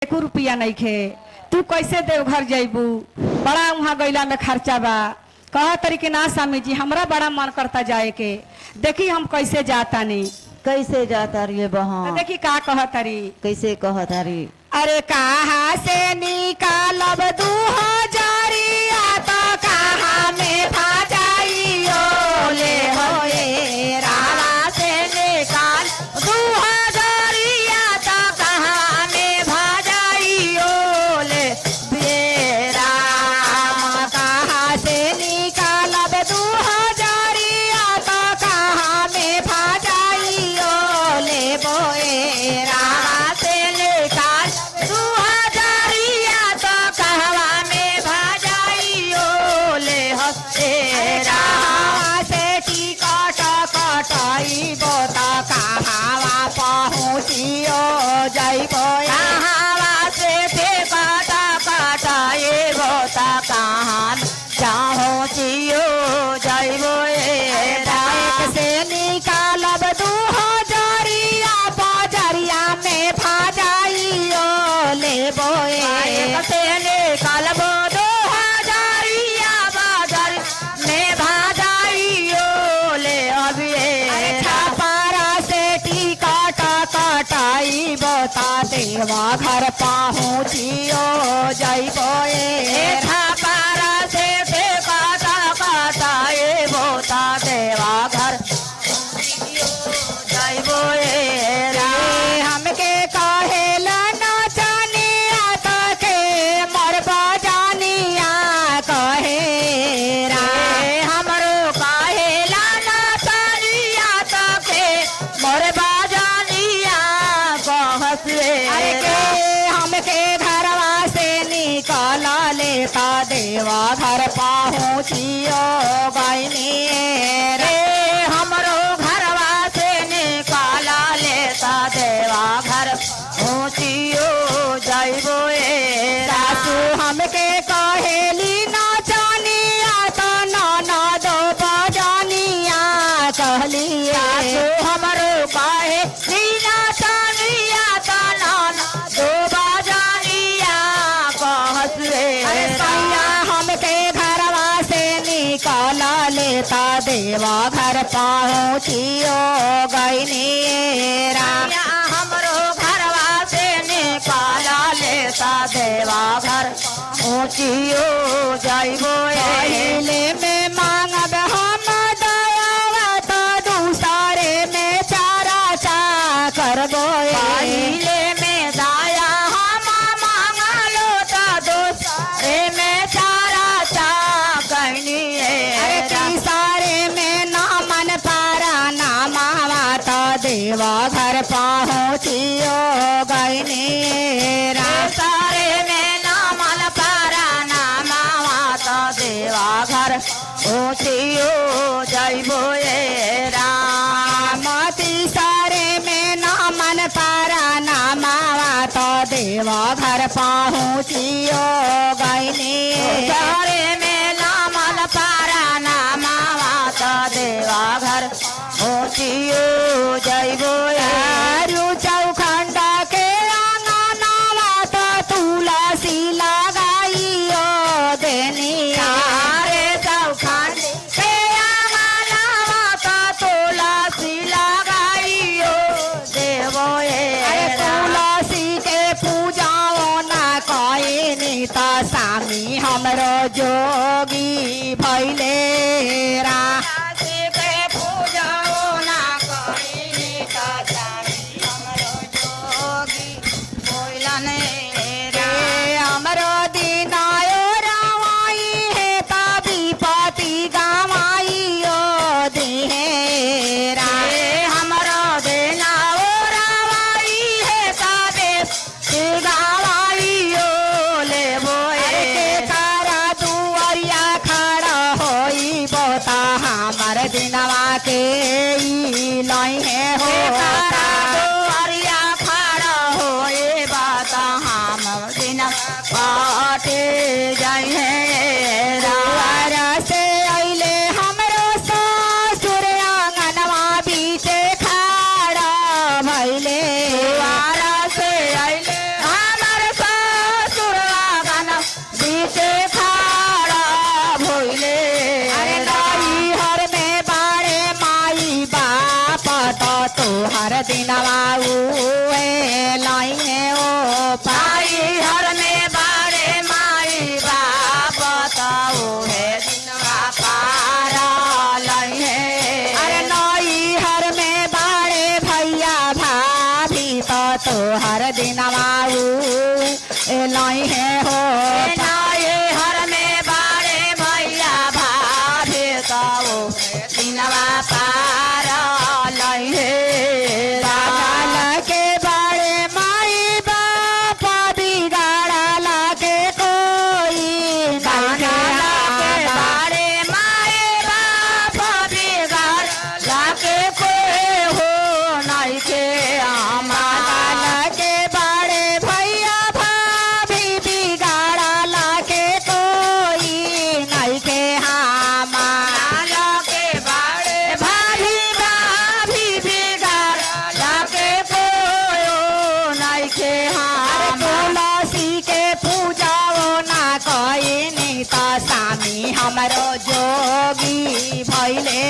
एको रुपया नहीं खे। तू कैसे देवघर जैबू? बड़ा वहाँ गैला में खर्चा बा। कह तरी के ना स्वामी जी हमरा बड़ा मन करता जाए के, देखी हम कैसे जाता नहीं। कैसे जाता रे बहन? देखी का कह तरी। कैसे कहता रे? अरे कहाँ से निकालब 2000 तो कहाँ में भाजाइयो ले होए राला से निकाल 2000 तो कहाँ में भाजाइयो ले बेरा। कहाँ से निकालब 2000 तो कहाँ में भाजाइयो ले बोए राला से निकाल 2000 तो कहवा में भाजाइयो ले हसेरा। से टिकट कटाई बोता कहवा पहुँचियो जाइबो। कहवा से टिकट कटाई बोता कहाँ पहुँचियो जाइबो। से निकालब 2000 बाजरिया में भाजाइयो ले बोए। से निकालब 2000 बाजार में भाजाइयो ले अबिए। छापारा से टिकट कटाई बोता देवा घर पहुँचियो जाइबो। छापारा से टिकट कटाई बोता देवा घर जाइबो। हमके कहेला नाचनिया तो के मरबा जानिया कहे रे। हमरो कहेला नाचनिया तो के मरबा जानिया कहस रे। हमके घरवा से निकाल लेता देवा घर पहुँचियो गइनी रे। हमरो घरवा से निकाला लेता देवा घर पहुँचियो जाइबो। सासू हमके कहेली नाचनिया तो नाना दो बजानिया कहली। सासू हमरो कहेली नाचनिया तो नाना दो बजानिया कहस रे। हमके घरवा से निकाला लेता देवा घर पहुँचियो गइनी राया। हमरो घरवा से निकाला लेता देवा घर पहुँचियो जाइबो। पहिले में मांगब हम दयावा तो दूसरे में चारा चा करबो। पहिले में दया हम मांगलो तो दूसरे में चारा चा गइनी। तीसरे में ना मन पारा ना मावा तो देवा घर पहुँचियो गइनी। सारे में ना मन पारा ना मावा तो देवा घर पहुँचियो जाइबो। राम तीसरे में ना मन पारा ना मावा तो देवा घर पहुँचियो गइनी। सारे में ना मन पारा ना मावा तो देवा घर पहुँचियो जाइबो। चौखंडा के आंगनवा तो तुलसी लगाइयो देनी। रे चौखंड के आंगनवा तो तुलसी लगाइयो देवो। तुलसी के पूजाओ ना कइनी तो स्वामी हमरो जोगी भइले रा। दिनवा के लाई है हो दुआरिया खड़ा होए बात हम दिन बाटे जाए हैं। दुआरा से अइले हमरो ससुर आंगनवा बीचे खड़ा भइले। दुआरा से अइले हमर ए लाई है हो नाये हर में बारे भैया भाभी काओ दिनवा पार लई हे काल के बारे माई बाप बिगाड़ला के कोई काना के बारे माए बाप बिगाड़ लाके कोई हो नहीं के काल के बारे भैया भाभी बिगाड़ला के कोई नहीं के हमारा के बारे भाभी भाभी बिगाड़ लाके कोई हो नहीं के तुलसी के पूजाओ ना कईनी त स्वामी हमरो जोगी भैले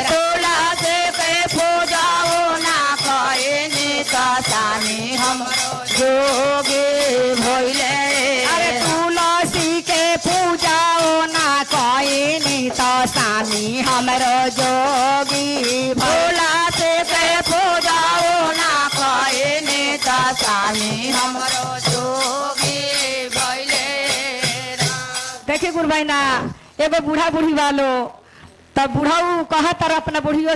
तुलसी के पूजाओ ना कईनी त स्वामी हमरो जोगी भइले अरे तुलसी के पूजाओ ना कईनी त स्वामी हमरो जोगी भोला तुलसी के पूजाओ ना कईनी त स्वामी हमरो जोगी भइले देखिए गुरु भाई ना एगो बूढ़ा बूढ़ी वालो तब बूढ़ाऊ कहा तर अपना बुढ़ियों